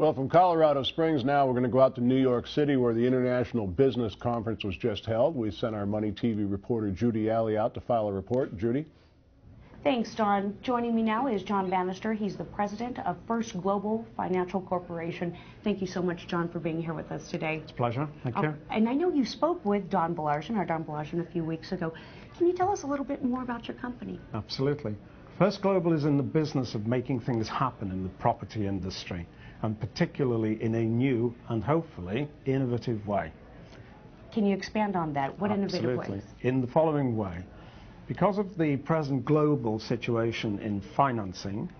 Well, from Colorado Springs now, we're going to go out to New York City, where the International Business Conference was just held. We sent our Money TV reporter Judy Alley out to file a report. Judy? Thanks, Don. Joining me now is John Bannister. He's the president of First Global Financial Corporation. Thank you so much, John, for being here with us today. It's a pleasure. Thank you. And I know you spoke with Don Baillargeon, a few weeks ago. Can you tell us a little bit more about your company? Absolutely. First Global is in the business of making things happen in the property industry, and particularly in a new and hopefully innovative way. Can you expand on that? What innovative Absolutely. ways? In the following way. Because of the present global situation in financing,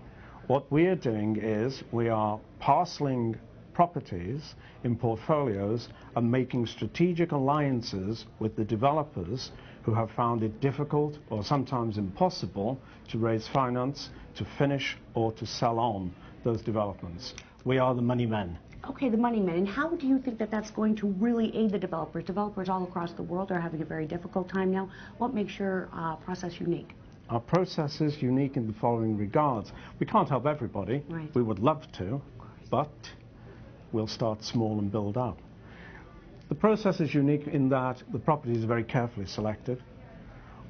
what we are doing is we are parceling properties in portfolios and making strategic alliances with the developers who have found it difficult or sometimes impossible to raise finance, to finish or to sell on those developments. We are the money men. Okay, the money men. And how do you think that that's going to really aid the developers? Developers all across the world are having a very difficult time now. What makes your process unique? Our process is unique in the following regards. We can't help everybody. Right. We would love to, but we'll start small and build up. The process is unique in that the properties are very carefully selected.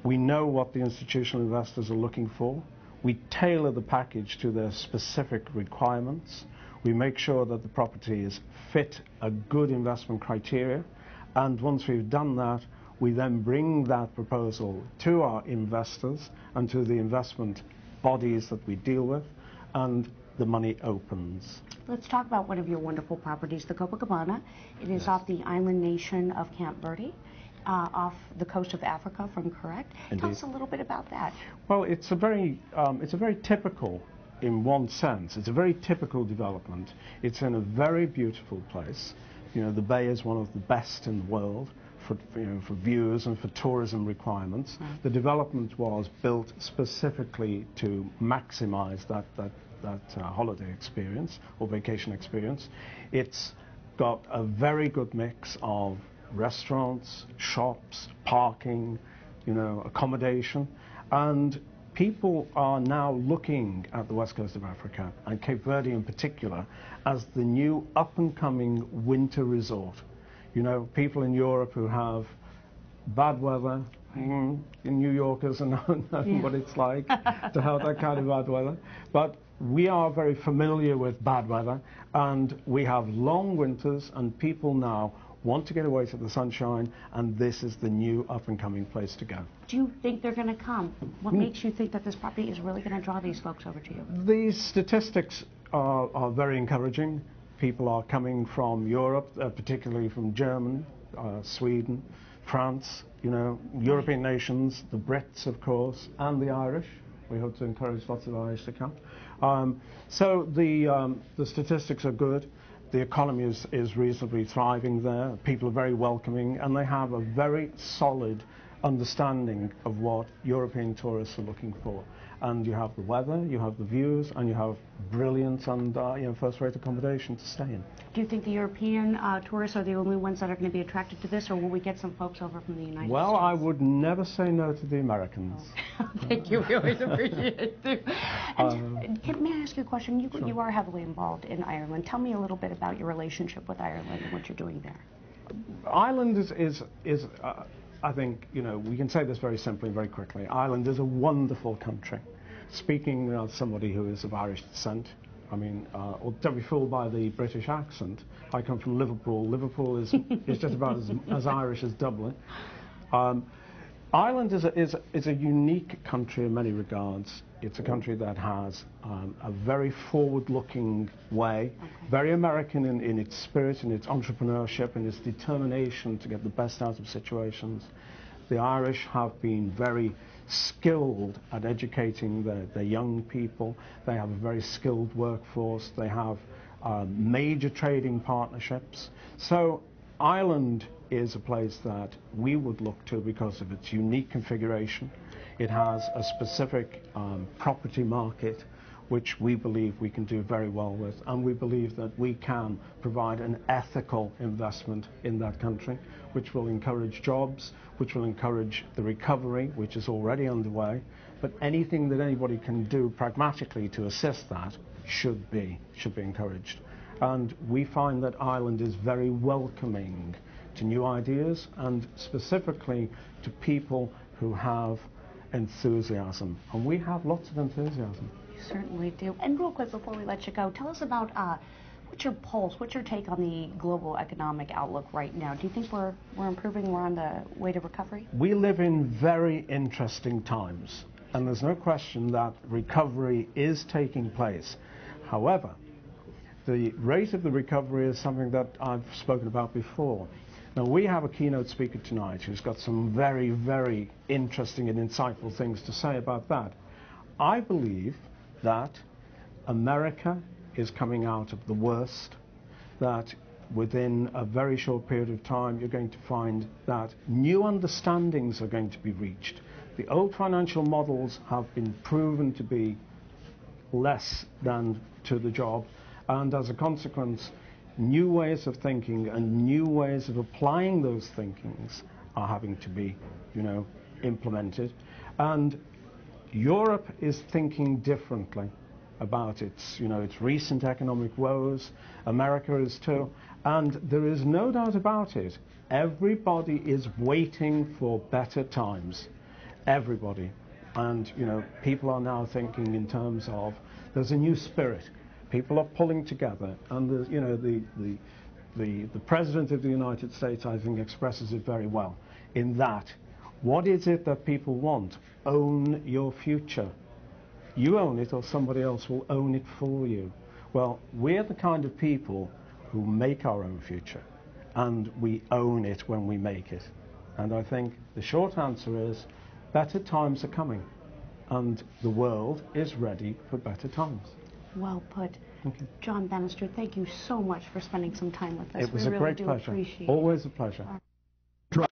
We know what the institutional investors are looking for. We tailor the package to their specific requirements. We make sure that the properties fit a good investment criteria, and once we've done that, we then bring that proposal to our investors and to the investment bodies that we deal with, and the money opens. Let's talk about one of your wonderful properties, the Copacabana. It is off the island nation of Cape Verde, off the coast of Africa, if I'm correct. Indeed. Tell us a little bit about that. Well, it's a very typical, in one sense, it's a very typical development. It's in a very beautiful place. You know, the bay is one of the best in the world for views and for tourism requirements. The development was built specifically to maximize that holiday experience or vacation experience. It's got a very good mix of restaurants, shops, parking, accommodation, and people are now looking at the west coast of Africa, and Cape Verde in particular, as the new up-and-coming winter resort. You know, people in Europe who have bad weather, New Yorkers and know what it's like to have that kind of bad weather. But we are very familiar with bad weather, and we have long winters, and people now want to get away to the sunshine, and this is the new up-and-coming place to go. Do you think they're going to come? What makes you think that this property is really going to draw these folks over to you? These statistics are very encouraging. People are coming from Europe, particularly from Germany, Sweden, France, European nations, the Brits, of course, and the Irish. We hope to encourage lots of Irish to come. So the statistics are good. The economy is reasonably thriving there. People are very welcoming, and they have a very solid understanding of what European tourists are looking for. And you have the weather, you have the views, and you have brilliant and first-rate accommodation to stay in. Do you think the European tourists are the only ones that are going to be attracted to this, or will we get some folks over from the United States? Well, I would never say no to the Americans. Oh. Thank you. We always appreciate it. May I ask you a question? Sure. You are heavily involved in Ireland. Tell me a little bit about your relationship with Ireland and what you're doing there. Ireland is I think, we can say this very simply, very quickly. Ireland is a wonderful country. Speaking as somebody who is of Irish descent, or don't be fooled by the British accent. I come from Liverpool. Liverpool is just about as Irish as Dublin. Ireland is a unique country in many regards. It's a country that has a very forward-looking way, very American in its spirit, in its entrepreneurship, and its determination to get the best out of situations. The Irish have been very skilled at educating their young people. They have a very skilled workforce. They have major trading partnerships. So Ireland is a place that we would look to because of its unique configuration. It has a specific property market which we believe we can do very well with, and we believe that we can provide an ethical investment in that country, which will encourage jobs, which will encourage the recovery, which is already underway. But anything that anybody can do pragmatically to assist that should be encouraged. And we find that Ireland is very welcoming to new ideas and specifically to people who have enthusiasm. And we have lots of enthusiasm. You certainly do. And real quick before we let you go, tell us about what's your pulse, what's your take on the global economic outlook right now? Do you think we're improving, we're on the way to recovery? We live in very interesting times, and there's no question that recovery is taking place. However, the rate of the recovery is something that I've spoken about before. Now, we have a keynote speaker tonight who's got some very, very interesting and insightful things to say about that. I believe that America is coming out of the worst, that within a very short period of time you're going to find that new understandings are going to be reached. The old financial models have been proven to be less than to the job, and as a consequence, new ways of thinking and new ways of applying those thinkings are having to be, implemented. And Europe is thinking differently about its recent economic woes. America is too. And there is no doubt about it. Everybody is waiting for better times. Everybody. And, people are now thinking in terms of there's a new spirit. People are pulling together, and the President of the United States, I think, expresses it very well in that, what is it that people want? Own your future. You own it, or somebody else will own it for you. Well, we're the kind of people who make our own future, and we own it when we make it. And I think the short answer is, better times are coming, and the world is ready for better times. Well put. Okay. John Bannister, thank you so much for spending some time with us. It was a great pleasure. Appreciate Always a pleasure.